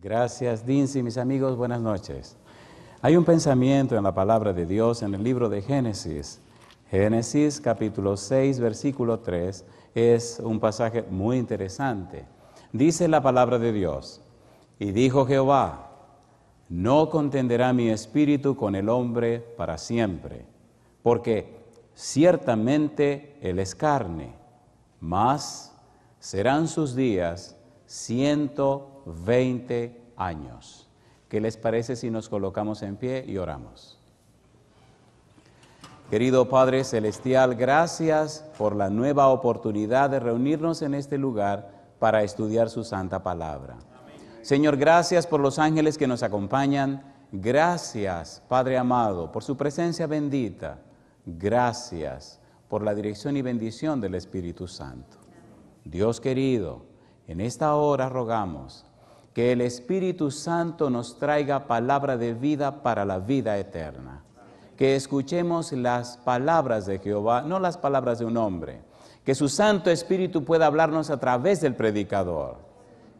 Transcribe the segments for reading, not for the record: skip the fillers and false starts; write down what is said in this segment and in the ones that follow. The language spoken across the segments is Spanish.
Gracias, Dincy, mis amigos, buenas noches. Hay un pensamiento en la palabra de Dios en el libro de Génesis. Génesis capítulo 6, versículo 3, es un pasaje muy interesante. Dice la palabra de Dios: y dijo Jehová, no contenderá mi espíritu con el hombre para siempre, porque ciertamente él es carne, mas serán sus días 120 años. ¿Qué les parece si nos colocamos en pie y oramos? Querido Padre Celestial, gracias por la nueva oportunidad de reunirnos en este lugar para estudiar su santa palabra. Señor, gracias por los ángeles que nos acompañan. Gracias, Padre amado, por su presencia bendita. Gracias por la dirección y bendición del Espíritu Santo. Dios querido, en esta hora rogamos que el Espíritu Santo nos traiga palabra de vida para la vida eterna. Que escuchemos las palabras de Jehová, no las palabras de un hombre. Que su Santo Espíritu pueda hablarnos a través del predicador.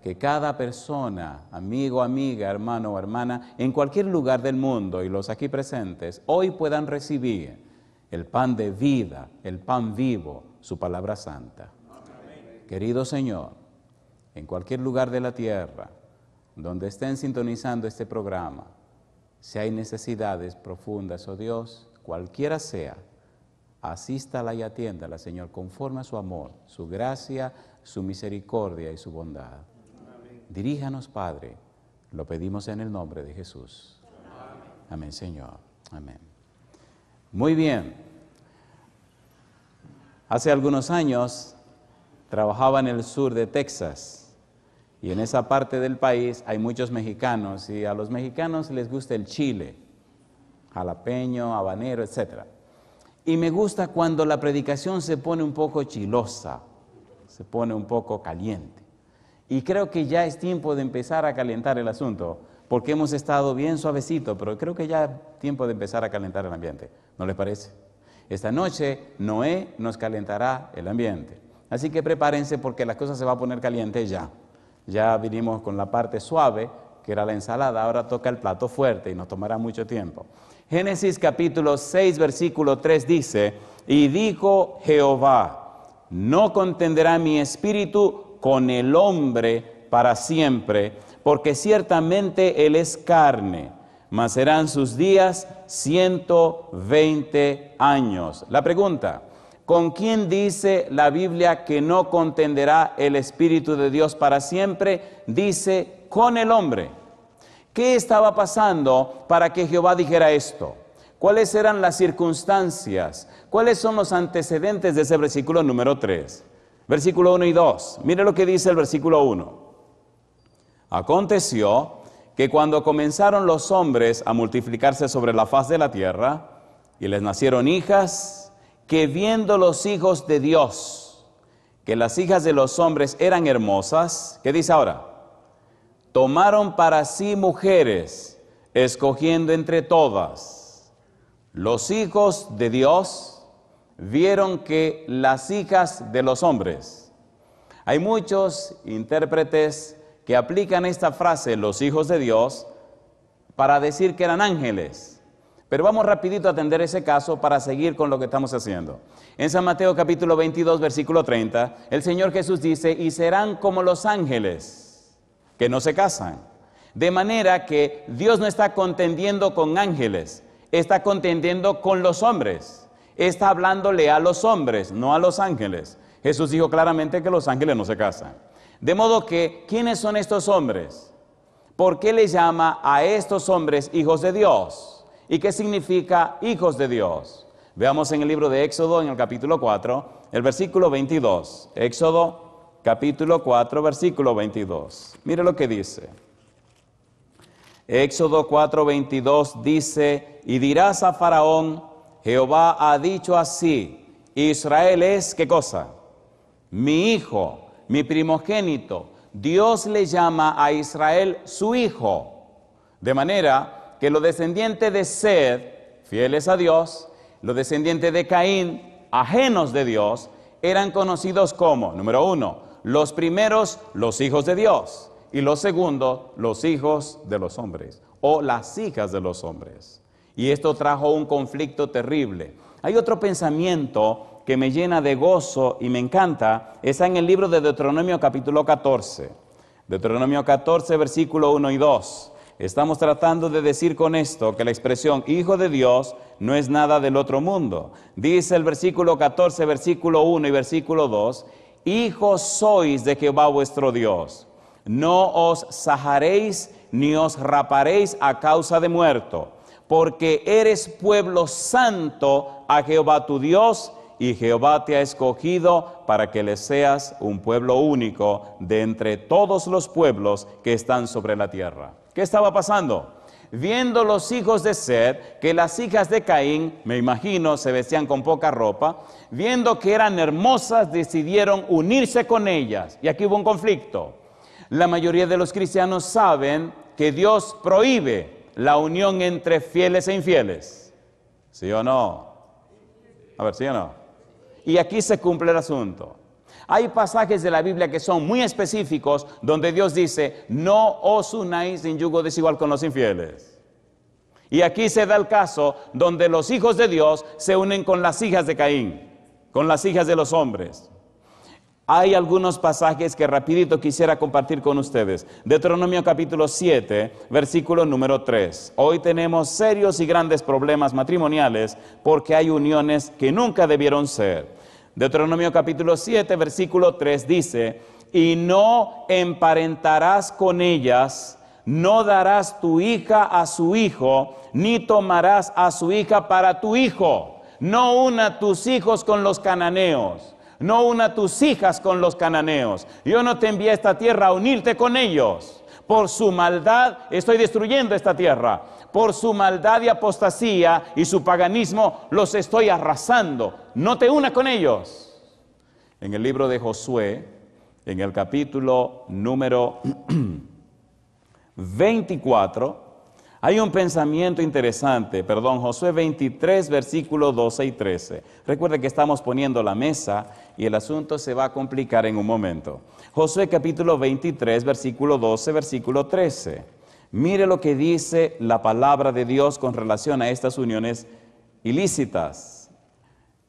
Que cada persona, amigo, amiga, hermano o hermana, en cualquier lugar del mundo y los aquí presentes, hoy puedan recibir el pan de vida, el pan vivo, su palabra santa. Amén. Querido Señor, en cualquier lugar de la tierra, donde estén sintonizando este programa, si hay necesidades profundas, oh Dios, cualquiera sea, asístala y atiéndala, Señor, conforme a su amor, su gracia, su misericordia y su bondad. Diríjanos, Padre, lo pedimos en el nombre de Jesús. Amén, Señor. Amén. Muy bien. Hace algunos años trabajaba en el sur de Texas y en esa parte del país hay muchos mexicanos y a los mexicanos les gusta el chile, jalapeño, habanero, etc. Y me gusta cuando la predicación se pone un poco chilosa, se pone un poco caliente. Y creo que ya es tiempo de empezar a calentar el asunto, porque hemos estado bien suavecito, pero creo que ya es tiempo de empezar a calentar el ambiente. ¿No les parece? Esta noche Noé nos calentará el ambiente. Así que prepárense porque la cosa se va a poner caliente ya. Ya vinimos con la parte suave, que era la ensalada, ahora toca el plato fuerte y nos tomará mucho tiempo. Génesis capítulo 6, versículo 3 dice: y dijo Jehová, no contenderá mi espíritu con el hombre para siempre, porque ciertamente él es carne, mas serán sus días 120 años. La pregunta: ¿con quién dice la Biblia que no contenderá el Espíritu de Dios para siempre? Dice, con el hombre. ¿Qué estaba pasando para que Jehová dijera esto? ¿Cuáles eran las circunstancias? ¿Cuáles son los antecedentes de ese versículo número 3? Versículo 1 y 2. Mire lo que dice el versículo 1. Aconteció que cuando comenzaron los hombres a multiplicarse sobre la faz de la tierra, y les nacieron hijas, que viendo los hijos de Dios, que las hijas de los hombres eran hermosas, ¿qué dice ahora? Tomaron para sí mujeres, escogiendo entre todas. Los hijos de Dios vieron que las hijas de los hombres. Hay muchos intérpretes que aplican esta frase, los hijos de Dios, para decir que eran ángeles. Pero vamos rapidito a atender ese caso para seguir con lo que estamos haciendo. En San Mateo capítulo 22, versículo 30, el Señor Jesús dice, y serán como los ángeles, que no se casan. De manera que Dios no está contendiendo con ángeles, está contendiendo con los hombres. Está hablándole a los hombres, no a los ángeles. Jesús dijo claramente que los ángeles no se casan. De modo que, ¿quiénes son estos hombres? ¿Por qué les llama a estos hombres hijos de Dios? ¿Y qué significa hijos de Dios? Veamos en el libro de Éxodo, en el capítulo 4, el versículo 22. Éxodo, capítulo 4, versículo 22. Mire lo que dice. Éxodo 4, 22 dice, y dirás a Faraón, Jehová ha dicho así, Israel es, ¿qué cosa? Mi hijo, mi primogénito. Dios le llama a Israel su hijo. De manera que los descendientes de Sed, fieles a Dios, los descendientes de Caín, ajenos de Dios, eran conocidos como, número 1, los primeros, los hijos de Dios. Y lo segundo, los hijos de los hombres o las hijas de los hombres. Y esto trajo un conflicto terrible. Hay otro pensamiento que me llena de gozo y me encanta, está en el libro de Deuteronomio capítulo 14. Deuteronomio 14, versículo 1 y 2. Estamos tratando de decir con esto que la expresión hijo de Dios no es nada del otro mundo. Dice el versículo 14, versículo 1 y versículo 2, hijos sois de Jehová vuestro Dios. No os sajaréis ni os raparéis a causa de muerto, porque eres pueblo santo a Jehová tu Dios, y Jehová te ha escogido para que le seas un pueblo único de entre todos los pueblos que están sobre la tierra. ¿Qué estaba pasando? Viendo los hijos de Set, que las hijas de Caín, me imagino, se vestían con poca ropa, viendo que eran hermosas, decidieron unirse con ellas. Y aquí hubo un conflicto. La mayoría de los cristianos saben que Dios prohíbe la unión entre fieles e infieles. ¿Sí o no? A ver, ¿sí o no? Y aquí se cumple el asunto. Hay pasajes de la Biblia que son muy específicos donde Dios dice, no os unáis en yugo desigual con los infieles. Y aquí se da el caso donde los hijos de Dios se unen con las hijas de Caín, con las hijas de los hombres. Hay algunos pasajes que rapidito quisiera compartir con ustedes. Deuteronomio capítulo 7, versículo número 3. Hoy tenemos serios y grandes problemas matrimoniales porque hay uniones que nunca debieron ser. Deuteronomio capítulo 7, versículo 3 dice, y no emparentarás con ellas, no darás tu hija a su hijo, ni tomarás a su hija para tu hijo. No una tus hijos con los cananeos. No una tus hijas con los cananeos. Yo no te envié a esta tierra a unirte con ellos. Por su maldad estoy destruyendo esta tierra. Por su maldad y apostasía y su paganismo los estoy arrasando. No te una con ellos. En el libro de Josué, en el capítulo número 24, hay un pensamiento interesante, Josué 23, versículos 12 y 13. Recuerde que estamos poniendo la mesa y el asunto se va a complicar en un momento. Josué capítulo 23, versículo 12, versículo 13. Mire lo que dice la palabra de Dios con relación a estas uniones ilícitas,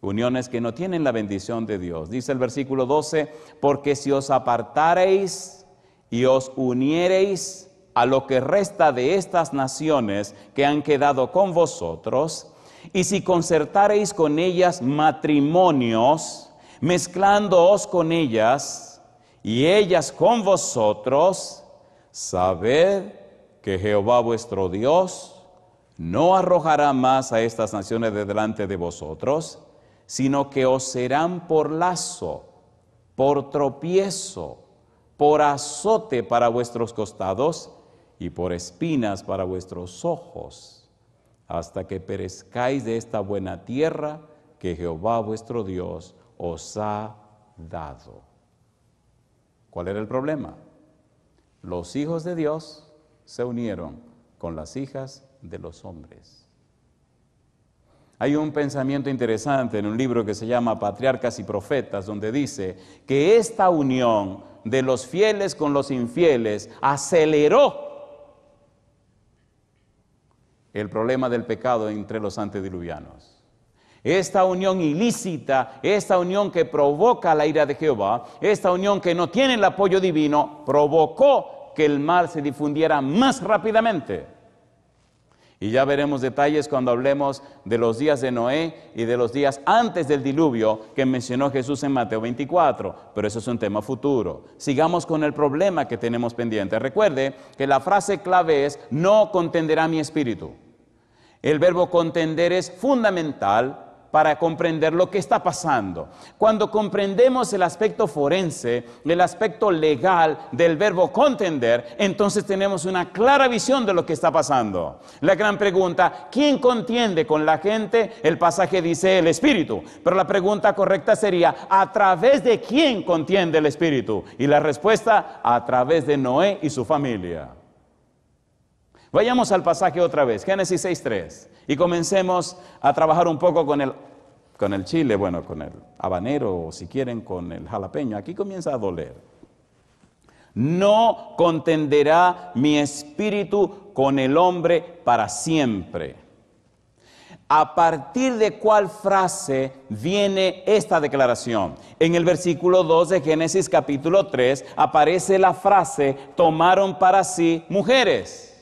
uniones que no tienen la bendición de Dios. Dice el versículo 12, porque si os apartareis y os uniereis a lo que resta de estas naciones que han quedado con vosotros, y si concertareis con ellas matrimonios, mezclándoos con ellas, y ellas con vosotros, sabed que Jehová vuestro Dios no arrojará más a estas naciones de delante de vosotros, sino que os serán por lazo, por tropiezo, por azote para vuestros costados, y por espinas para vuestros ojos, hasta que perezcáis de esta buena tierra que Jehová vuestro Dios os ha dado. ¿Cuál era el problema? Los hijos de Dios se unieron con las hijas de los hombres. Hay un pensamiento interesante en un libro que se llama Patriarcas y Profetas, donde dice que esta unión de los fieles con los infieles aceleró el problema del pecado entre los antediluvianos. Esta unión ilícita, esta unión que provoca la ira de Jehová, esta unión que no tiene el apoyo divino, provocó que el mal se difundiera más rápidamente. Y ya veremos detalles cuando hablemos de los días de Noé y de los días antes del diluvio que mencionó Jesús en Mateo 24, pero eso es un tema futuro. Sigamos con el problema que tenemos pendiente. Recuerde que la frase clave es, no contenderá mi espíritu. El verbo contender es fundamental para comprender lo que está pasando. Cuando comprendemos el aspecto forense, el aspecto legal del verbo contender, entonces tenemos una clara visión de lo que está pasando. La gran pregunta, ¿quién contiende con la gente? El pasaje dice el Espíritu, pero la pregunta correcta sería, ¿a través de quién contiende el Espíritu? Y la respuesta, a través de Noé y su familia. Vayamos al pasaje otra vez, Génesis 6:3, y comencemos a trabajar un poco con el chile, con el habanero, o si quieren con el jalapeño. Aquí comienza a doler. No contenderá mi espíritu con el hombre para siempre. ¿A partir de cuál frase viene esta declaración? En el versículo 2 de Génesis capítulo 3 aparece la frase, tomaron para sí mujeres.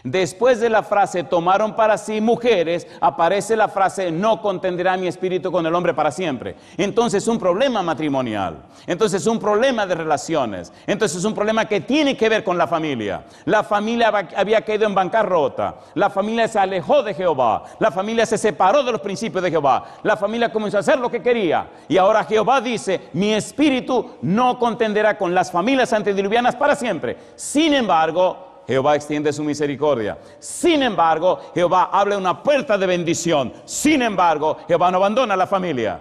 Después de la frase, tomaron para sí mujeres, aparece la frase, no contenderá mi espíritu con el hombre para siempre. Entonces, un problema matrimonial. Entonces, un problema de relaciones. Entonces, un problema que tiene que ver con la familia. La familia había caído en bancarrota. La familia se alejó de Jehová. La familia se separó de los principios de Jehová. La familia comenzó a hacer lo que quería. Y ahora Jehová dice, mi espíritu no contenderá con las familias antediluvianas para siempre. Sin embargo, Jehová extiende su misericordia. Sin embargo, Jehová abre una puerta de bendición. Sin embargo, Jehová no abandona a la familia.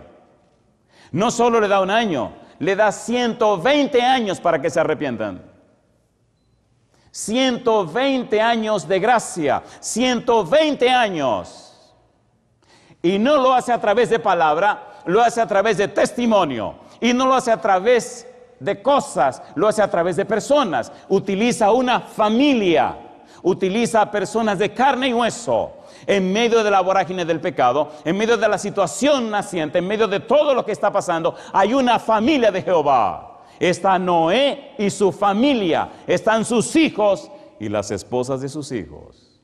No solo le da un año, le da 120 años para que se arrepientan. 120 años de gracia, 120 años. Y no lo hace a través de palabra, lo hace a través de testimonio. Y no lo hace a través de cosas, lo hace a través de personas. Utiliza una familia, utiliza a personas de carne y hueso. En medio de la vorágine del pecado, en medio de la situación naciente, en medio de todo lo que está pasando, hay una familia de Jehová. Está Noé y su familia, están sus hijos y las esposas de sus hijos.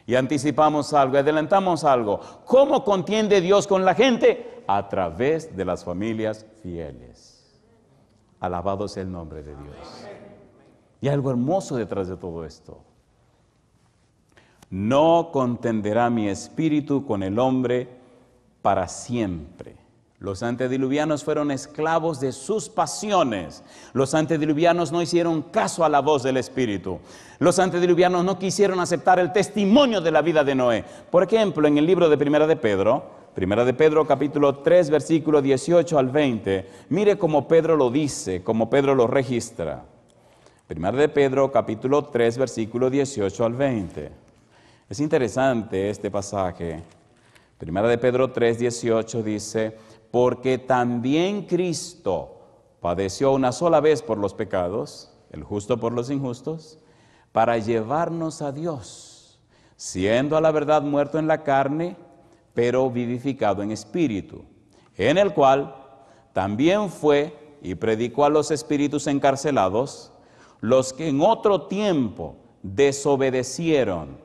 Y anticipamos algo, adelantamos algo. ¿Cómo contiende Dios con la gente? A través de las familias fieles. Alabado sea el nombre de Dios. Y algo hermoso detrás de todo esto. No contenderá mi espíritu con el hombre para siempre. Los antediluvianos fueron esclavos de sus pasiones. Los antediluvianos no hicieron caso a la voz del Espíritu. Los antediluvianos no quisieron aceptar el testimonio de la vida de Noé. Por ejemplo, en el libro de Primera de Pedro capítulo 3, versículo 18 al 20, mire cómo Pedro lo dice, cómo Pedro lo registra. Primera de Pedro capítulo 3, versículo 18 al 20. Es interesante este pasaje. Primera de Pedro 3, 18 dice, porque también Cristo padeció una sola vez por los pecados, el justo por los injustos, para llevarnos a Dios, siendo a la verdad muerto en la carne, pero vivificado en espíritu, en el cual también fue y predicó a los espíritus encarcelados, los que en otro tiempo desobedecieron,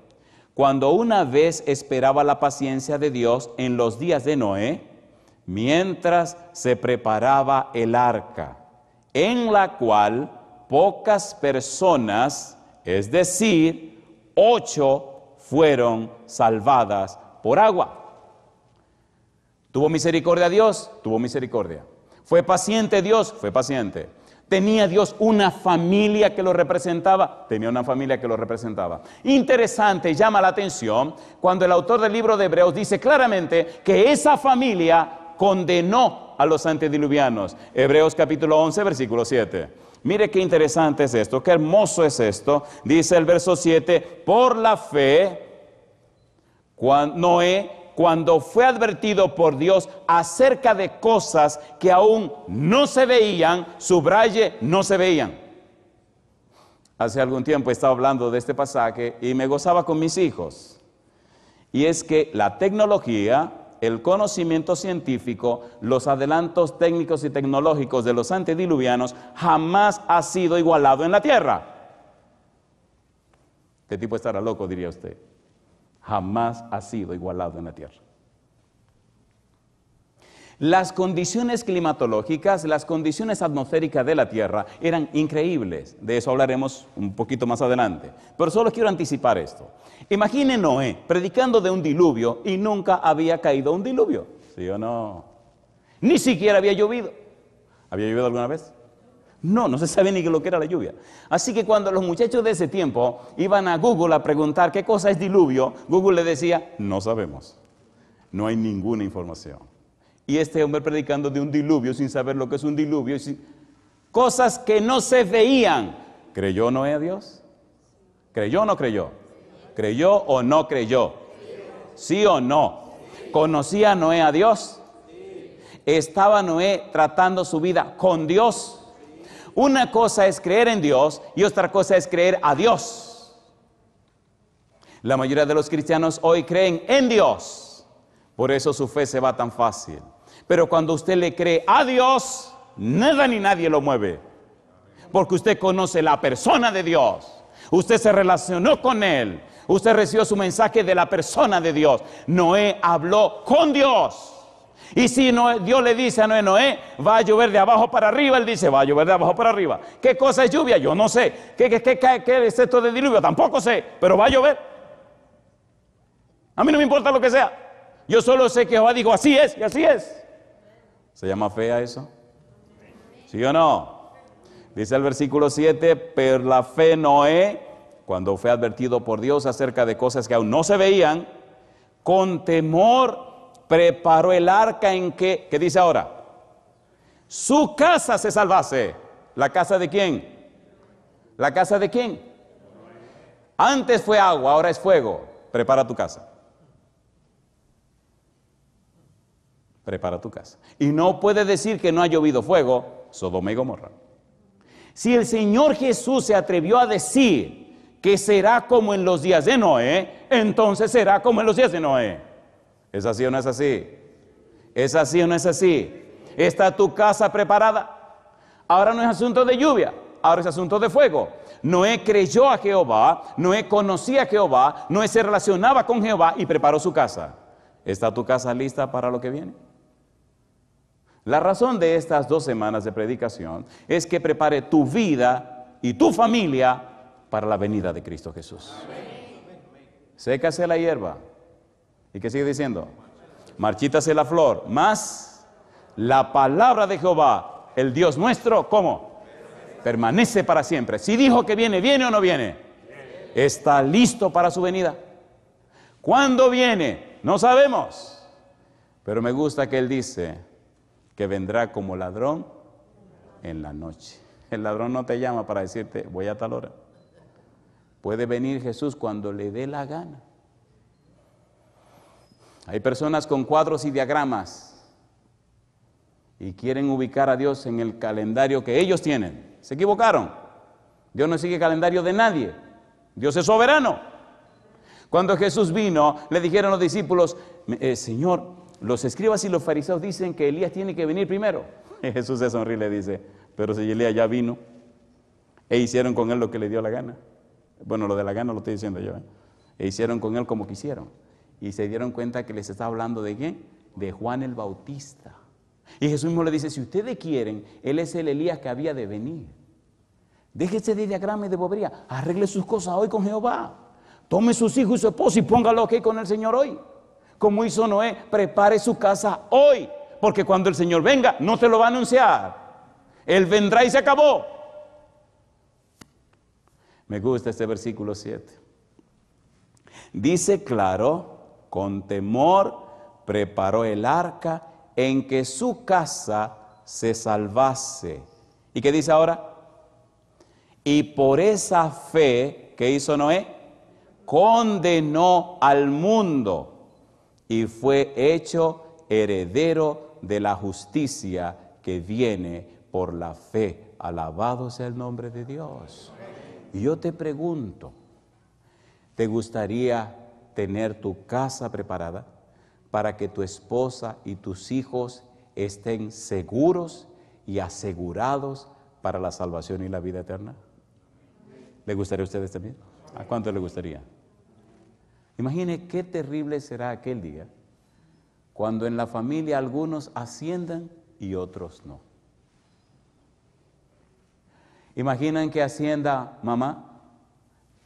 cuando una vez esperaba la paciencia de Dios en los días de Noé, mientras se preparaba el arca, en la cual pocas personas, es decir, 8 fueron salvadas por agua. ¿Tuvo misericordia Dios? Tuvo misericordia. ¿Fue paciente Dios? Fue paciente. ¿Tenía Dios una familia que lo representaba? Tenía una familia que lo representaba. Interesante, llama la atención cuando el autor del libro de Hebreos dice claramente que esa familia condenó a los antediluvianos. Hebreos capítulo 11, versículo 7. Mire qué interesante es esto, qué hermoso es esto. Dice el verso 7, por la fe, Noé, cuando fue advertido por Dios acerca de cosas que aún no se veían, subraye, no se veían. Hace algún tiempo estaba hablando de este pasaje y me gozaba con mis hijos. Y es que la tecnología, el conocimiento científico, los adelantos técnicos y tecnológicos de los antediluvianos jamás ha sido igualado en la tierra. Este tipo estará loco, diría usted. Jamás ha sido igualado en la tierra. Las condiciones climatológicas, las condiciones atmosféricas de la tierra eran increíbles. De eso hablaremos un poquito más adelante. Pero solo quiero anticipar esto. Imagine Noé predicando de un diluvio y nunca había caído un diluvio. ¿Sí o no? Ni siquiera había llovido. ¿Había llovido alguna vez? No se sabe ni lo que era la lluvia. Así que cuando los muchachos de ese tiempo iban a Google a preguntar qué cosa es diluvio, Google le decía, no sabemos. No hay ninguna información. Y este hombre predicando de un diluvio sin saber lo que es un diluvio, cosas que no se veían. ¿Creyó Noé a Dios? ¿Creyó o no creyó? ¿Creyó o no creyó? ¿Sí o no? ¿Conocía Noé a Dios? ¿Estaba Noé tratando su vida con Dios? Una cosa es creer en Dios y otra cosa es creer a Dios. La mayoría de los cristianos hoy creen en Dios. Por eso su fe se va tan fácil. Pero cuando usted le cree a Dios, nada ni nadie lo mueve. Porque usted conoce la persona de Dios. Usted se relacionó con Él. Usted recibió su mensaje de la persona de Dios. Noé habló con Dios. Y si Dios le dice a Noé, va a llover de abajo para arriba, él dice, va a llover de abajo para arriba. ¿Qué cosa es lluvia? Yo no sé. ¿Qué es esto de diluvio? Tampoco sé, pero va a llover. A mí no me importa lo que sea. Yo solo sé que Jehová dijo, así es y así es. ¿Se llama fe a eso? ¿Sí o no? Dice el versículo 7, pero la fe Noé, cuando fue advertido por Dios acerca de cosas que aún no se veían, con temor preparó el arca en que, ¿qué dice ahora? Su casa se salvase. ¿La casa de quién? ¿La casa de quién? Antes fue agua, ahora es fuego. Prepara tu casa. Prepara tu casa. Y no puede decir que no ha llovido fuego, Sodoma y Gomorra. Si el Señor Jesús se atrevió a decir que será como en los días de Noé, entonces será como en los días de Noé. ¿Es así o no es así? ¿Es así o no es así? ¿Está tu casa preparada? Ahora no es asunto de lluvia, ahora es asunto de fuego. Noé creyó a Jehová, Noé conocía a Jehová, Noé se relacionaba con Jehová y preparó su casa. ¿Está tu casa lista para lo que viene? La razón de estas 2 semanas de predicación es que prepare tu vida y tu familia para la venida de Cristo Jesús. Sécase la hierba. ¿Y qué sigue diciendo? Marchítase la flor, mas la palabra de Jehová, el Dios nuestro, ¿cómo? Permanece para siempre. Si dijo que viene, ¿viene o no viene? ¿Está listo para su venida? ¿Cuándo viene? No sabemos. Pero me gusta que él dice que vendrá como ladrón en la noche. El ladrón no te llama para decirte, voy a tal hora. Puede venir Jesús cuando le dé la gana. Hay personas con cuadros y diagramas y quieren ubicar a Dios en el calendario que ellos tienen. Se equivocaron. Dios no sigue el calendario de nadie. Dios es soberano. Cuando Jesús vino, le dijeron los discípulos, Señor, los escribas y los fariseos dicen que Elías tiene que venir primero. Y Jesús se sonríe y le dice, pero si Elías ya vino, e hicieron con él lo que le dio la gana. Bueno, lo de la gana lo estoy diciendo yo. E hicieron con él como quisieron. Y se dieron cuenta que les estaba hablando de ¿quién? De Juan el Bautista. Y Jesús mismo le dice, si ustedes quieren, él es el Elías que había de venir. Déjese de diagrama y de bobería. Arregle sus cosas hoy con Jehová. Tome sus hijos y su esposo y póngalo aquí con el Señor hoy. Como hizo Noé, prepare su casa hoy. Porque cuando el Señor venga, no te lo va a anunciar. Él vendrá y se acabó. Me gusta este versículo 7. Dice claro, con temor preparó el arca en que su casa se salvase. ¿Y qué dice ahora? Y por esa fe que hizo Noé, condenó al mundo y fue hecho heredero de la justicia que viene por la fe. Alabado sea el nombre de Dios. Y yo te pregunto, ¿te gustaría tener tu casa preparada para que tu esposa y tus hijos estén seguros y asegurados para la salvación y la vida eterna? ¿Le gustaría a ustedes también? ¿A cuánto le gustaría? Imagine qué terrible será aquel día cuando en la familia algunos asciendan y otros no. Imaginan que ascienda mamá,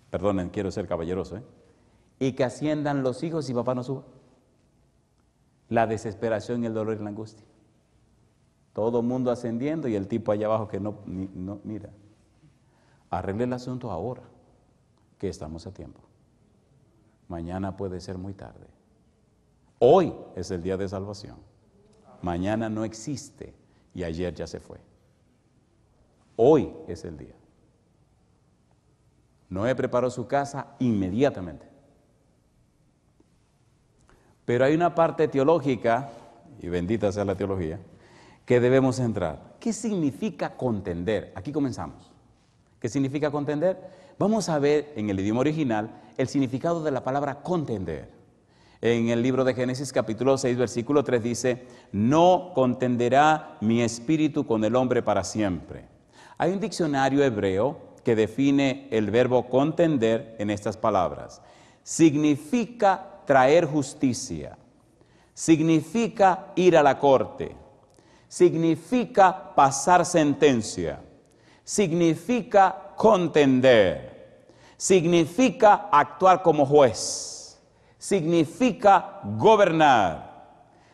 perdonen, quiero ser caballeroso, y que asciendan los hijos y papá no suba. La desesperación y el dolor y la angustia. Todo el mundo ascendiendo y el tipo allá abajo que no mira. Arregle el asunto ahora, que estamos a tiempo. Mañana puede ser muy tarde. Hoy es el día de salvación. Mañana no existe y ayer ya se fue. Hoy es el día. Noé preparó su casa inmediatamente. Pero hay una parte teológica, y bendita sea la teología, que debemos entrar. ¿Qué significa contender? Aquí comenzamos. ¿Qué significa contender? Vamos a ver en el idioma original el significado de la palabra contender. En el libro de Génesis capítulo 6 versículo 3 dice: no contenderá mi espíritu con el hombre para siempre. Hay un diccionario hebreo que define el verbo contender en estas palabras. Significa traer justicia, significa ir a la corte, significa pasar sentencia, significa contender, significa actuar como juez, significa gobernar,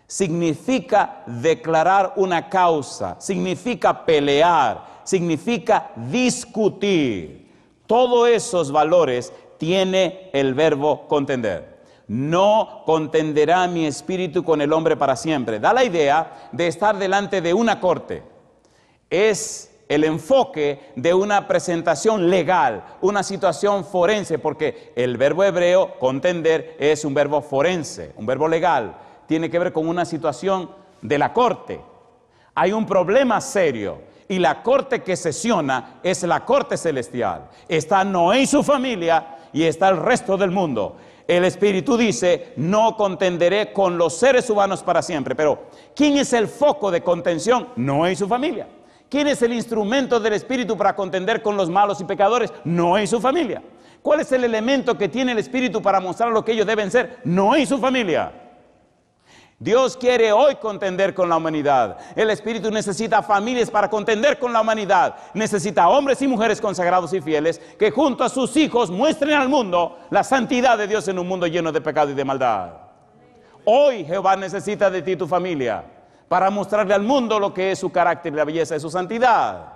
significa declarar una causa, significa pelear, significa discutir. Todos esos valores tiene el verbo contender. No contenderá mi espíritu con el hombre para siempre. Da la idea de estar delante de una corte. Es el enfoque de una presentación legal, una situación forense, porque el verbo hebreo contender es un verbo forense, un verbo legal. Tiene que ver con una situación de la corte. Hay un problema serio y la corte que sesiona es la corte celestial. Está Noé y su familia y está el resto del mundo. El Espíritu dice: no contenderé con los seres humanos para siempre. Pero ¿quién es el foco de contención? Noé y su familia. ¿Quién es el instrumento del Espíritu para contender con los malos y pecadores? Noé y su familia. ¿Cuál es el elemento que tiene el Espíritu para mostrar lo que ellos deben ser? Noé y su familia. Dios quiere hoy contender con la humanidad. El Espíritu necesita familias para contender con la humanidad. Necesita hombres y mujeres consagrados y fieles que junto a sus hijos muestren al mundo la santidad de Dios en un mundo lleno de pecado y de maldad. Hoy Jehová necesita de ti y tu familia para mostrarle al mundo lo que es su carácter y la belleza de su santidad.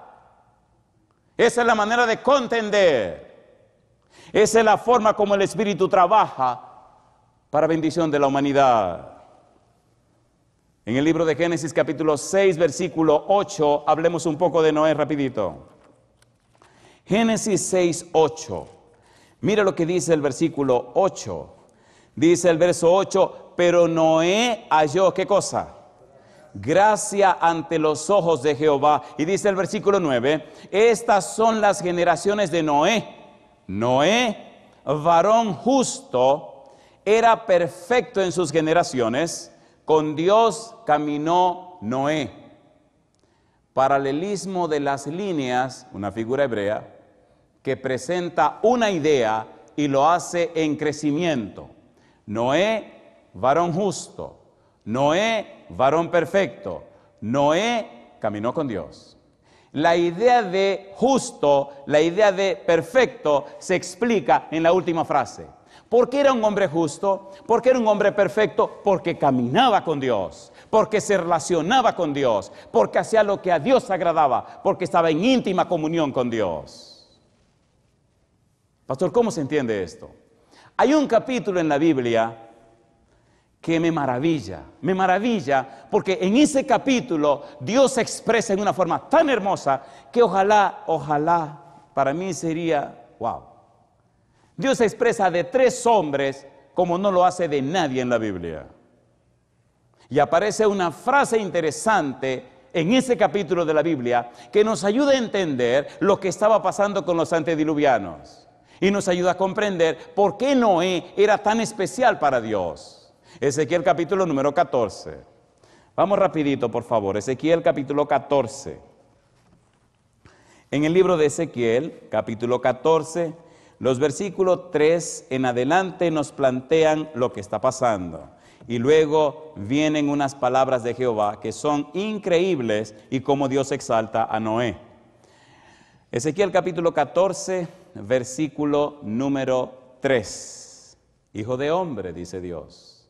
Esa es la manera de contender. Esa es la forma como el Espíritu trabaja para bendición de la humanidad. En el libro de Génesis capítulo 6 versículo 8, hablemos un poco de Noé rapidito. Génesis 6, 8. Mira lo que dice el versículo 8. Dice el verso 8: pero Noé halló, ¿qué cosa? Gracia ante los ojos de Jehová. Y dice el versículo 9: estas son las generaciones de Noé. Noé, varón justo, era perfecto en sus generaciones. Con Dios caminó Noé. Paralelismo de las líneas, una figura hebrea que presenta una idea y lo hace en crecimiento. Noé, varón justo. Noé, varón perfecto. Noé caminó con Dios. La idea de justo, la idea de perfecto se explica en la última frase. ¿Por qué era un hombre justo? ¿Por qué era un hombre perfecto? Porque caminaba con Dios, porque se relacionaba con Dios, porque hacía lo que a Dios agradaba, porque estaba en íntima comunión con Dios. Pastor, ¿cómo se entiende esto? Hay un capítulo en la Biblia que me maravilla porque en ese capítulo Dios se expresa en una forma tan hermosa que ojalá, para mí sería wow. Dios se expresa de 3 hombres como no lo hace de nadie en la Biblia. Y aparece una frase interesante en ese capítulo de la Biblia que nos ayuda a entender lo que estaba pasando con los antediluvianos. Y nos ayuda a comprender por qué Noé era tan especial para Dios. Ezequiel capítulo número 14. Vamos rapidito, por favor. Ezequiel capítulo 14. En el libro de Ezequiel, capítulo 14, los versículos 3 en adelante nos plantean lo que está pasando. Y luego vienen unas palabras de Jehová que son increíbles y cómo Dios exalta a Noé. Ezequiel capítulo 14, versículo número 3. Hijo de hombre, dice Dios,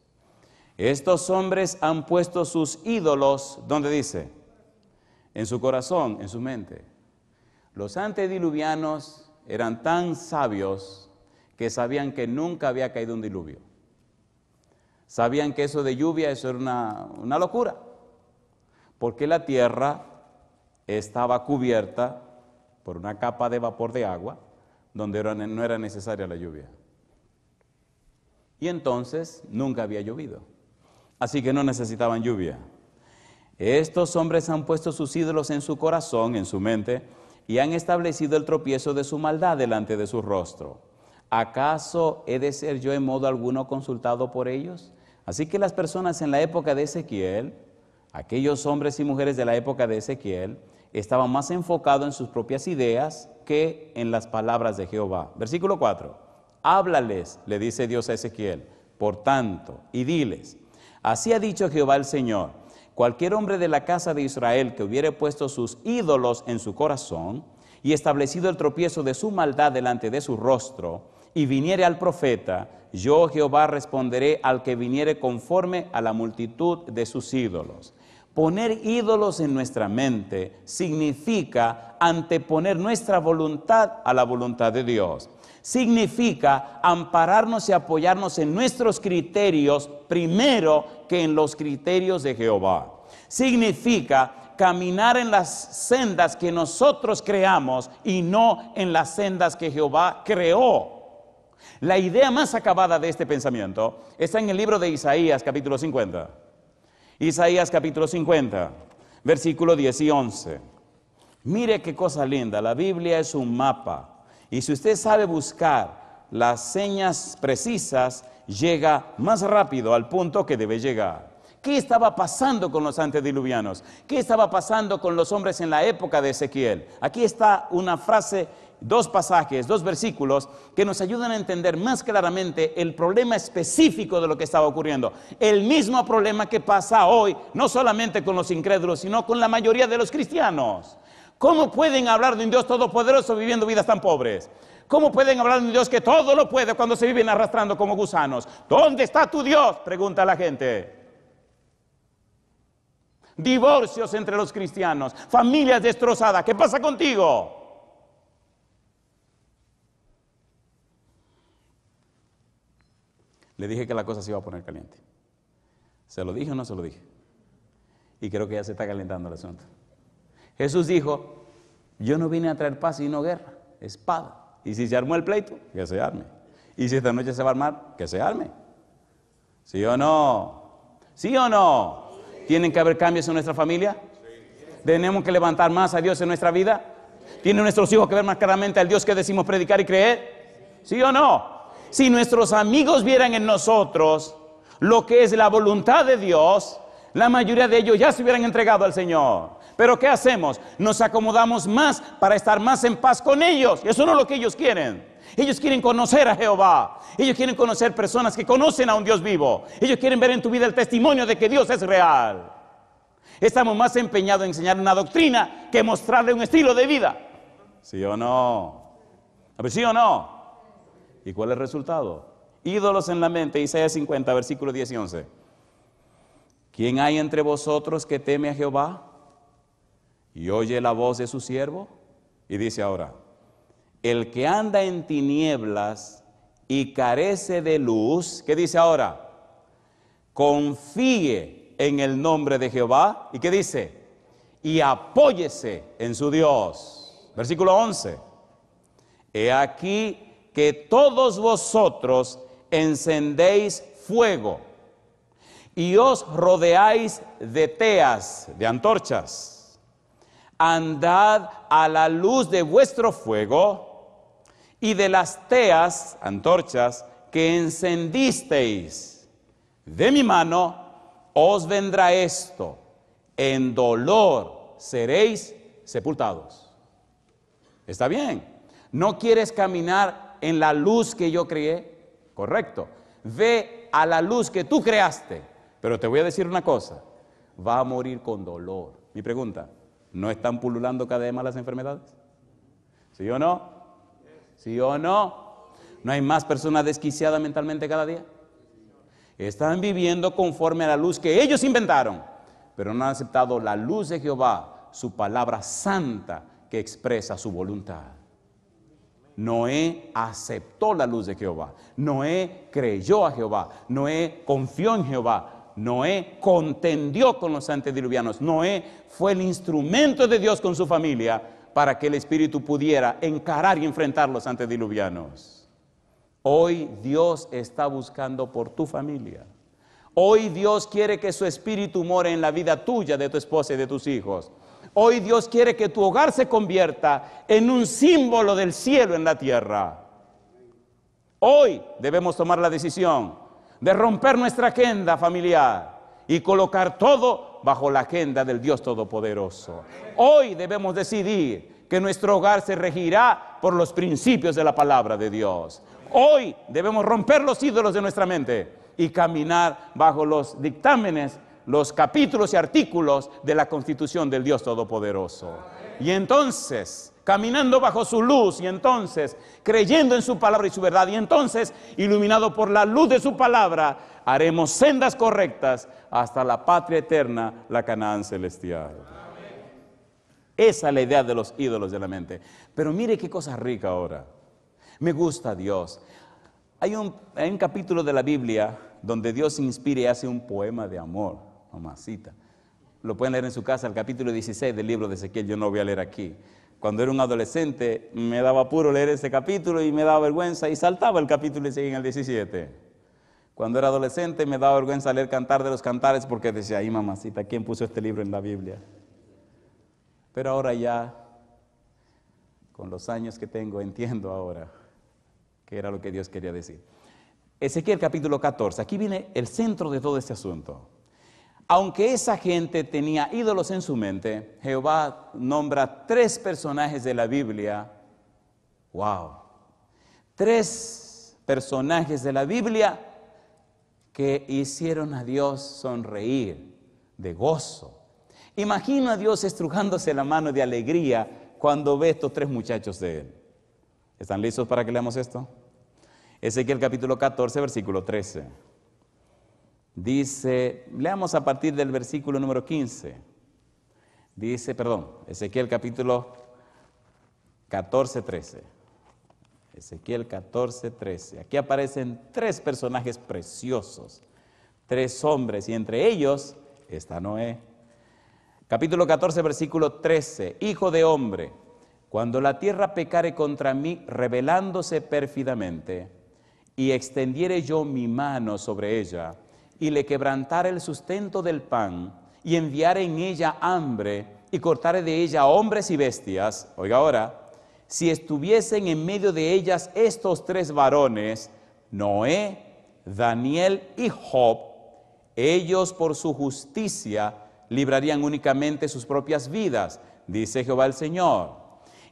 estos hombres han puesto sus ídolos, ¿dónde dice? En su corazón, en su mente. Los antediluvianos eran tan sabios que sabían que nunca había caído un diluvio. Sabían que eso de lluvia, eso era una locura, porque la tierra estaba cubierta por una capa de vapor de agua, donde no era necesaria la lluvia. Y entonces nunca había llovido, así que no necesitaban lluvia. Estos hombres han puesto sus ídolos en su corazón, en su mente, y han establecido el tropiezo de su maldad delante de su rostro. ¿Acaso he de ser yo en modo alguno consultado por ellos? Así que las personas en la época de Ezequiel, aquellos hombres y mujeres de la época de Ezequiel, estaban más enfocados en sus propias ideas que en las palabras de Jehová. Versículo 4. Háblales, le dice Dios a Ezequiel, por tanto, y diles, así ha dicho Jehová el Señor, cualquier hombre de la casa de Israel que hubiere puesto sus ídolos en su corazón y establecido el tropiezo de su maldad delante de su rostro, y viniere al profeta, yo Jehová responderé al que viniere conforme a la multitud de sus ídolos. Poner ídolos en nuestra mente significa anteponer nuestra voluntad a la voluntad de Dios. Significa ampararnos y apoyarnos en nuestros criterios primero que en los criterios de Jehová. Significa caminar en las sendas que nosotros creamos y no en las sendas que Jehová creó. La idea más acabada de este pensamiento está en el libro de Isaías, capítulo 50. Isaías, capítulo 50, versículo 10 y 11. Mire qué cosa linda, la Biblia es un mapa. Y si usted sabe buscar las señas precisas, llega más rápido al punto que debe llegar. ¿Qué estaba pasando con los antediluvianos? ¿Qué estaba pasando con los hombres en la época de Ezequiel? Aquí está una frase, dos pasajes, dos versículos que nos ayudan a entender más claramente el problema específico de lo que estaba ocurriendo. El mismo problema que pasa hoy, no solamente con los incrédulos, sino con la mayoría de los cristianos. ¿Cómo pueden hablar de un Dios todopoderoso viviendo vidas tan pobres? ¿Cómo pueden hablar de un Dios que todo lo puede cuando se viven arrastrando como gusanos? ¿Dónde está tu Dios?, pregunta la gente. Divorcios entre los cristianos, familias destrozadas. ¿Qué pasa contigo? Le dije que la cosa se iba a poner caliente. ¿Se lo dije o no se lo dije? Y creo que ya se está calentando el asunto. Jesús dijo, yo no vine a traer paz sino guerra, espada. Y si se armó el pleito, que se arme. Y si esta noche se va a armar, que se arme. ¿Sí o no? ¿Sí o no? ¿Tienen que haber cambios en nuestra familia? ¿Tenemos que levantar más a Dios en nuestra vida? ¿Tienen nuestros hijos que ver más claramente al Dios que decimos predicar y creer? ¿Sí o no? Si nuestros amigos vieran en nosotros lo que es la voluntad de Dios, la mayoría de ellos ya se hubieran entregado al Señor. Pero ¿qué hacemos? Nos acomodamos más para estar más en paz con ellos. Y eso no es lo que ellos quieren. Ellos quieren conocer a Jehová. Ellos quieren conocer personas que conocen a un Dios vivo. Ellos quieren ver en tu vida el testimonio de que Dios es real. Estamos más empeñados en enseñar una doctrina que mostrarle un estilo de vida. ¿Sí o no? A ver, ¿sí o no? ¿Y cuál es el resultado? Ídolos en la mente, Isaías 50, versículos 10 y 11. ¿Quién hay entre vosotros que teme a Jehová y oye la voz de su siervo? Y dice ahora, el que anda en tinieblas y carece de luz, ¿qué dice ahora? Confíe en el nombre de Jehová. ¿Y qué dice? Y apóyese en su Dios. Versículo 11. He aquí que todos vosotros encendéis fuego y os rodeáis de teas, de antorchas. Andad a la luz de vuestro fuego y de las teas, antorchas, que encendisteis. De mi mano os vendrá esto, en dolor seréis sepultados. ¿Está bien? ¿No quieres caminar en la luz que yo creé? Correcto. Ve a la luz que tú creaste. Pero te voy a decir una cosa, va a morir con dolor. Mi pregunta, ¿no están pululando cada vez más las enfermedades? ¿Sí o no? ¿Sí o no? ¿No hay más personas desquiciadas mentalmente cada día? Están viviendo conforme a la luz que ellos inventaron, pero no han aceptado la luz de Jehová, su palabra santa que expresa su voluntad. Noé aceptó la luz de Jehová. Noé creyó a Jehová. Noé confió en Jehová. Noé contendió con los antediluvianos. Noé fue el instrumento de Dios con su familia para que el Espíritu pudiera encarar y enfrentar los antediluvianos. Hoy Dios está buscando por tu familia. Hoy Dios quiere que su espíritu more en la vida tuya, de tu esposa y de tus hijos. Hoy Dios quiere que tu hogar se convierta en un símbolo del cielo en la tierra. Hoy debemos tomar la decisión de romper nuestra agenda familiar y colocar todo bajo la agenda del Dios Todopoderoso. Hoy debemos decidir que nuestro hogar se regirá por los principios de la palabra de Dios. Hoy debemos romper los ídolos de nuestra mente y caminar bajo los dictámenes, los capítulos y artículos de la Constitución del Dios Todopoderoso. Y entonces, caminando bajo su luz, y entonces, creyendo en su palabra y su verdad, y entonces, iluminado por la luz de su palabra, haremos sendas correctas hasta la patria eterna, la Canaán celestial. Esa es la idea de los ídolos de la mente. Pero mire qué cosa rica ahora. Me gusta Dios. Hay un capítulo de la Biblia donde Dios inspira y hace un poema de amor, mamacita. Lo pueden leer en su casa, el capítulo 16 del libro de Ezequiel. Yo no voy a leer aquí. Cuando era un adolescente me daba apuro leer ese capítulo y me daba vergüenza y saltaba el capítulo y seguía en el 17. Cuando era adolescente me daba vergüenza leer Cantar de los Cantares porque decía, ay mamacita, ¿quién puso este libro en la Biblia? Pero ahora ya, con los años que tengo, entiendo ahora qué era lo que Dios quería decir. Ezequiel capítulo 14, aquí viene el centro de todo este asunto. Aunque esa gente tenía ídolos en su mente, Jehová nombra 3 personajes de la Biblia. ¡Wow! 3 personajes de la Biblia que hicieron a Dios sonreír de gozo. Imagino a Dios estrujándose la mano de alegría cuando ve estos 3 muchachos de él. ¿Están listos para que leamos esto? Ezequiel capítulo 14, versículo 13. Dice, leamos a partir del versículo número 15. Dice, Ezequiel capítulo 14, 13. Ezequiel 14, 13. Aquí aparecen 3 personajes preciosos, 3 hombres, y entre ellos está Noé. Capítulo 14, versículo 13. Hijo de hombre, cuando la tierra pecare contra mí, rebelándose pérfidamente, y extendiere yo mi mano sobre ella, y le quebrantare el sustento del pan, y enviare en ella hambre, y cortare de ella hombres y bestias. Oiga ahora, si estuviesen en medio de ellas estos 3 varones, Noé, Daniel y Job, ellos por su justicia librarían únicamente sus propias vidas, dice Jehová el Señor.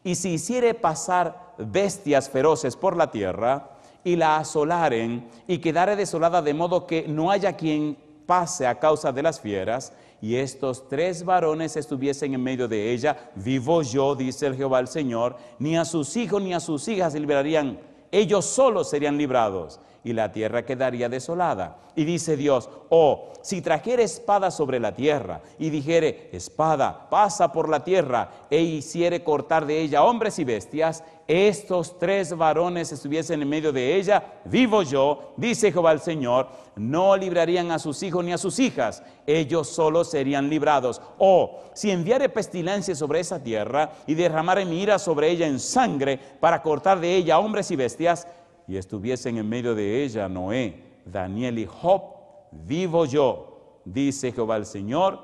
Y si hiciere pasar bestias feroces por la tierra, y la asolaren, y quedare desolada de modo que no haya quien pase a causa de las fieras, y estos 3 varones estuviesen en medio de ella, vivo yo, dice el Jehová el Señor, ni a sus hijos ni a sus hijas se librarían, ellos solos serían librados, y la tierra quedaría desolada. Y dice Dios, si trajere espada sobre la tierra, y dijere, espada, pasa por la tierra, e hiciere cortar de ella hombres y bestias, estos 3 varones estuviesen en medio de ella, vivo yo, dice Jehová el Señor, no librarían a sus hijos ni a sus hijas, ellos solos serían librados. Si enviare pestilencia sobre esa tierra, y derramare mi ira sobre ella en sangre, para cortar de ella hombres y bestias, y estuviesen en medio de ella Noé, Daniel y Job, vivo yo, dice Jehová el Señor,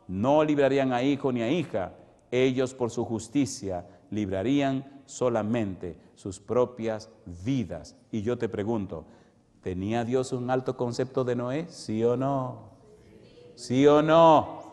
no librarían a hijo ni a hija, ellos por su justicia librarían solamente sus propias vidas. Y yo te pregunto, ¿tenía Dios un alto concepto de Noé? ¿Sí o no? ¿Sí o no?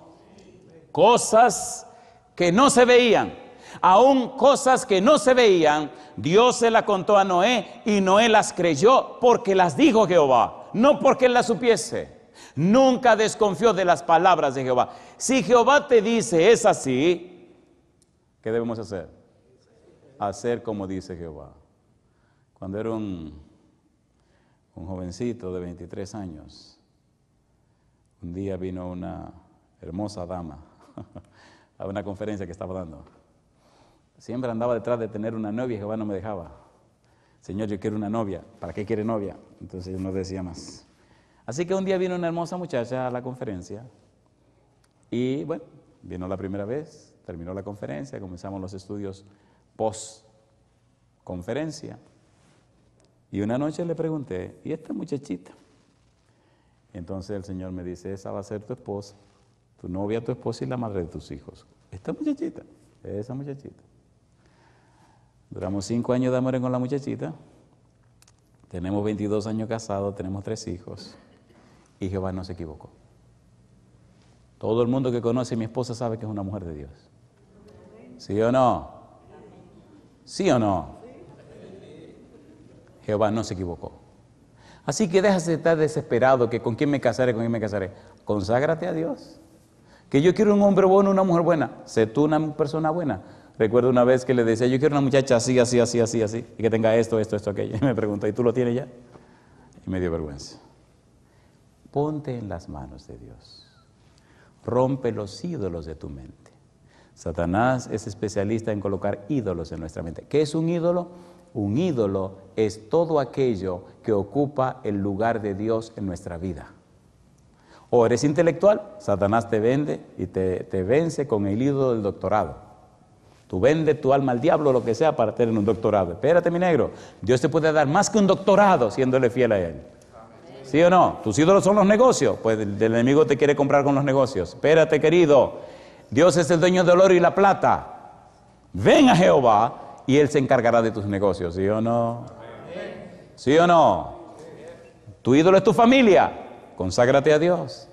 Cosas que no se veían. Aún cosas que no se veían, Dios se la contó a Noé, y Noé las creyó porque las dijo Jehová, no porque él las supiese. Nunca desconfió de las palabras de Jehová. Si Jehová te dice es así, ¿qué debemos hacer? Hacer como dice Jehová. Cuando era un jovencito de 23 años, un día vino una hermosa dama a una conferencia que estaba dando. Siempre andaba detrás de tener una novia y Jehová no me dejaba. Señor, yo quiero una novia. ¿Para qué quiere novia? Entonces yo no decía más. Así que un día vino una hermosa muchacha a la conferencia. Y bueno, vino la primera vez, terminó la conferencia, comenzamos los estudios post-conferencia. Y una noche le pregunté, ¿y esta muchachita? Entonces el Señor me dice, esa va a ser tu esposa, tu novia, tu esposa y la madre de tus hijos. Esta muchachita, esa muchachita. Duramos 5 años de amor con la muchachita. Tenemos 22 años casados, tenemos 3 hijos. Y Jehová no se equivocó. Todo el mundo que conoce a mi esposa sabe que es una mujer de Dios. ¿Sí o no? ¿Sí o no? Jehová no se equivocó. Así que deja de estar desesperado que con quién me casaré, con quién me casaré. Conságrate a Dios. Que yo quiero un hombre bueno, una mujer buena. Sé tú una persona buena. Recuerdo una vez que le decía, yo quiero una muchacha así, así, así, así, así, y que tenga esto, esto, esto, aquello. Y me preguntó, ¿y tú lo tienes ya? Y me dio vergüenza. Ponte en las manos de Dios. Rompe los ídolos de tu mente. Satanás es especialista en colocar ídolos en nuestra mente. ¿Qué es un ídolo? Un ídolo es todo aquello que ocupa el lugar de Dios en nuestra vida. O eres intelectual, Satanás te vende y te vence con el ídolo del doctorado. Tú vendes tu alma al diablo, lo que sea, para tener un doctorado. Espérate, mi negro, Dios te puede dar más que un doctorado siéndole fiel a Él. ¿Sí o no? Tus ídolos son los negocios, pues el enemigo te quiere comprar con los negocios. Espérate, querido, Dios es el dueño del oro y la plata. Ven a Jehová y Él se encargará de tus negocios, ¿sí o no? ¿Sí o no? Tu ídolo es tu familia, conságrate a Dios.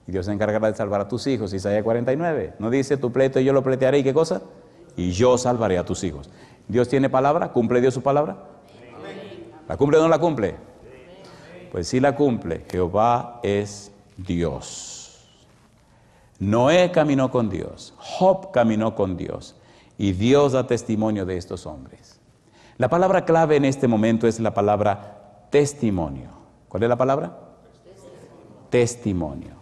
Y Dios se encargará de salvar a tus hijos. Isaías 49, ¿no dice tu pleito y yo lo pleitearé y qué cosa? Y yo salvaré a tus hijos. ¿Dios tiene palabra? ¿Cumple Dios su palabra? ¿La cumple o no la cumple? Pues sí la cumple. Jehová es Dios. Noé caminó con Dios. Job caminó con Dios. Y Dios da testimonio de estos hombres. La palabra clave en este momento es la palabra testimonio. ¿Cuál es la palabra? Testimonio.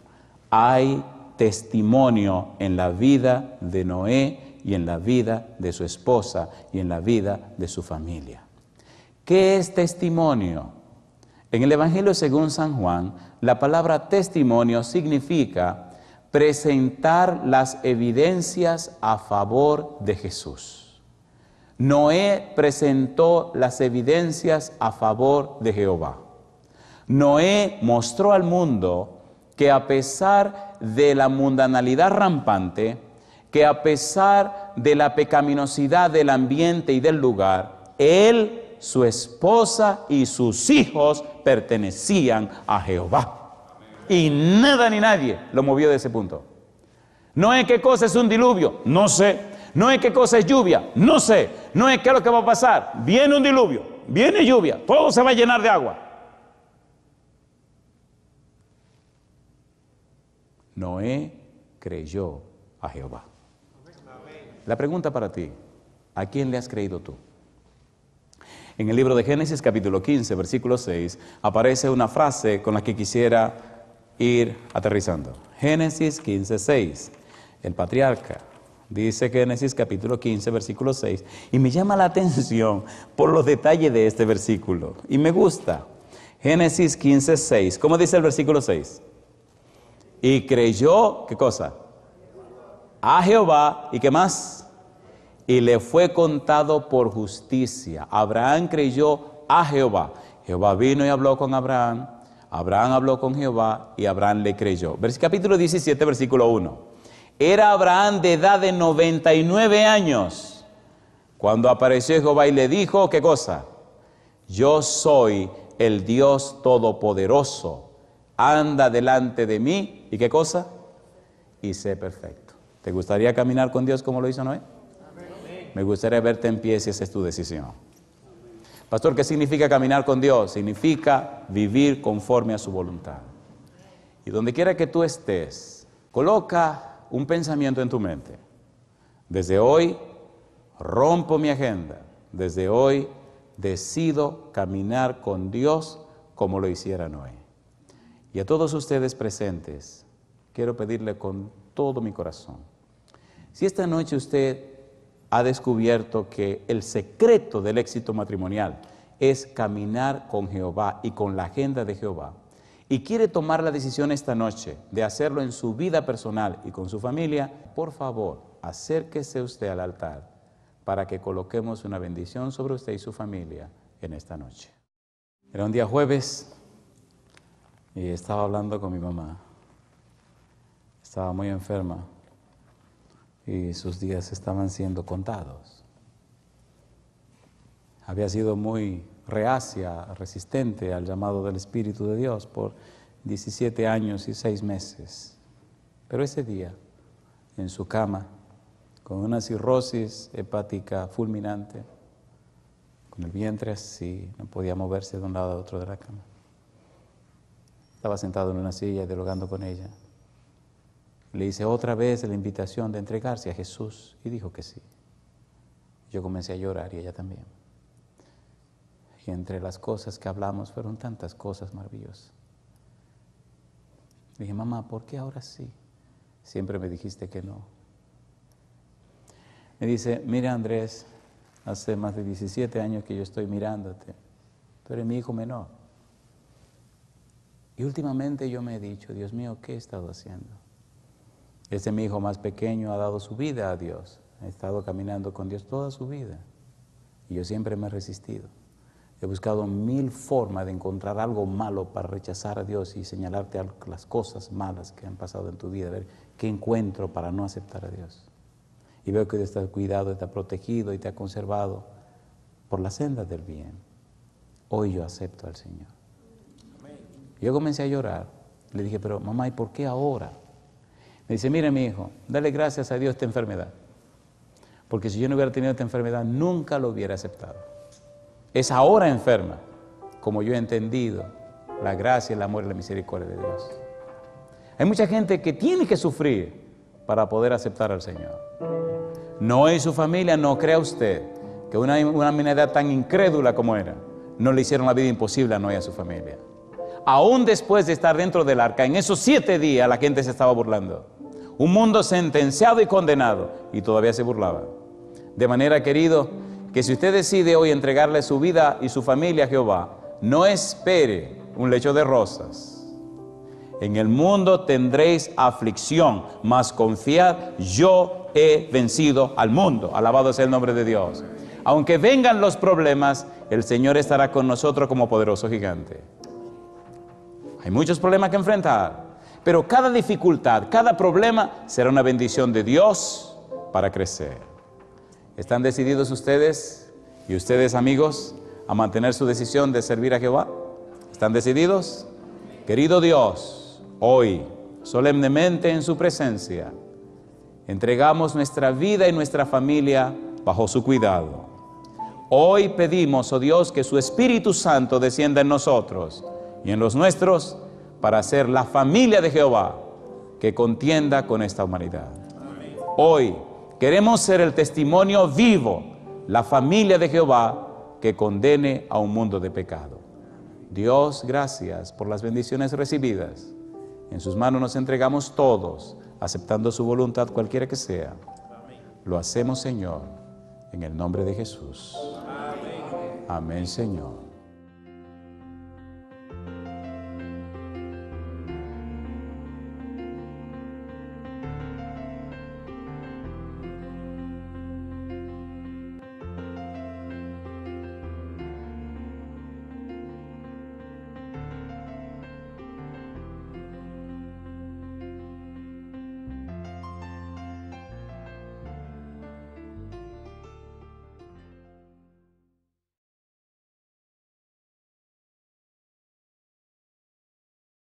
Hay testimonio en la vida de Noé y en la vida de su esposa y en la vida de su familia. ¿Qué es testimonio? En el Evangelio según San Juan, la palabra testimonio significa presentar las evidencias a favor de Jesús. Noé presentó las evidencias a favor de Jehová. Noé mostró al mundo que a pesar de la mundanalidad rampante, que a pesar de la pecaminosidad del ambiente y del lugar, él, su esposa y sus hijos pertenecían a Jehová. Y nada ni nadie lo movió de ese punto. No es qué cosa es un diluvio, no sé. No es qué cosa es lluvia, no sé. No es qué es lo que va a pasar. Viene un diluvio, viene lluvia, todo se va a llenar de agua. Noé creyó a Jehová. La pregunta para ti, ¿a quién le has creído tú? En el libro de Génesis capítulo 15, versículo 6, aparece una frase con la que quisiera ir aterrizando. Génesis 15, 6. El patriarca dice Génesis capítulo 15, versículo 6, y me llama la atención por los detalles de este versículo, y me gusta. Génesis 15, 6. ¿Cómo dice el versículo 6? Y creyó, ¿qué cosa? A Jehová, ¿y qué más? Y le fue contado por justicia. Abraham creyó a Jehová. Jehová vino y habló con Abraham. Abraham habló con Jehová y Abraham le creyó. Capítulo 17, versículo 1. Era Abraham de edad de 99 años cuando apareció Jehová y le dijo, ¿qué cosa? Yo soy el Dios Todopoderoso. Anda delante de mí, ¿y qué cosa? Y sé perfecto. ¿Te gustaría caminar con Dios como lo hizo Noé? Amén. Me gustaría verte en pie si esa es tu decisión. Pastor, ¿qué significa caminar con Dios? Significa vivir conforme a su voluntad. Y donde quiera que tú estés, coloca un pensamiento en tu mente. Desde hoy rompo mi agenda. Desde hoy decido caminar con Dios como lo hiciera Noé. Y a todos ustedes presentes, quiero pedirle con todo mi corazón, si esta noche usted ha descubierto que el secreto del éxito matrimonial es caminar con Jehová y con la agenda de Jehová, y quiere tomar la decisión esta noche de hacerlo en su vida personal y con su familia, por favor, acérquese usted al altar para que coloquemos una bendición sobre usted y su familia en esta noche. Era un día jueves. Y estaba hablando con mi mamá. Estaba muy enferma y sus días estaban siendo contados. Había sido muy reacia, resistente al llamado del Espíritu de Dios por 17 años y 6 meses. Pero ese día, en su cama, con una cirrosis hepática fulminante, con el vientre así, no podía moverse de un lado a otro de la cama. Estaba sentado en una silla dialogando con ella. Le hice otra vez la invitación de entregarse a Jesús y dijo que sí. Yo comencé a llorar y ella también. Y entre las cosas que hablamos fueron tantas cosas maravillosas. Le dije, mamá, ¿por qué ahora sí? Siempre me dijiste que no. Me dice, mira Andrés, hace más de 17 años que yo estoy mirándote. Tú eres mi hijo menor. Y últimamente yo me he dicho, Dios mío, ¿qué he estado haciendo? Mi hijo más pequeño ha dado su vida a Dios. Ha estado caminando con Dios toda su vida. Y yo siempre me he resistido. He buscado 1000 formas de encontrar algo malo para rechazar a Dios y señalarte las cosas malas que han pasado en tu vida. A ver qué encuentro para no aceptar a Dios. Y veo que Dios te ha cuidado, te ha protegido y te ha conservado por la senda del bien. Hoy yo acepto al Señor. Yo comencé a llorar. Le dije, pero mamá, ¿y por qué ahora? Me dice, mire mi hijo, dale gracias a Dios esta enfermedad. Porque si yo no hubiera tenido esta enfermedad, nunca lo hubiera aceptado. Es ahora enferma, como yo he entendido la gracia, el amor y la misericordia de Dios. Hay mucha gente que tiene que sufrir para poder aceptar al Señor. Noé y su familia, no crea usted que una humanidad tan incrédula como era, no le hicieron la vida imposible a Noé y a su familia. Aún después de estar dentro del arca, en esos 7 días la gente se estaba burlando. Un mundo sentenciado y condenado, y todavía se burlaba. De manera, querido, que si usted decide hoy entregarle su vida y su familia a Jehová, no espere un lecho de rosas. En el mundo tendréis aflicción, mas confiad, yo he vencido al mundo. Alabado sea el nombre de Dios. Aunque vengan los problemas, el Señor estará con nosotros como poderoso gigante. Hay muchos problemas que enfrentar, pero cada dificultad, cada problema será una bendición de Dios para crecer. ¿Están decididos ustedes y ustedes, amigos, a mantener su decisión de servir a Jehová? ¿Están decididos? Querido Dios, hoy, solemnemente en su presencia, entregamos nuestra vida y nuestra familia bajo su cuidado. Hoy pedimos, oh Dios, que su Espíritu Santo descienda en nosotros y en los nuestros para ser la familia de Jehová que contienda con esta humanidad. Hoy queremos ser el testimonio vivo, la familia de Jehová que condene a un mundo de pecado. Dios, gracias por las bendiciones recibidas. En sus manos nos entregamos todos, aceptando su voluntad cualquiera que sea. Lo hacemos, Señor, en el nombre de Jesús. Amén, Señor.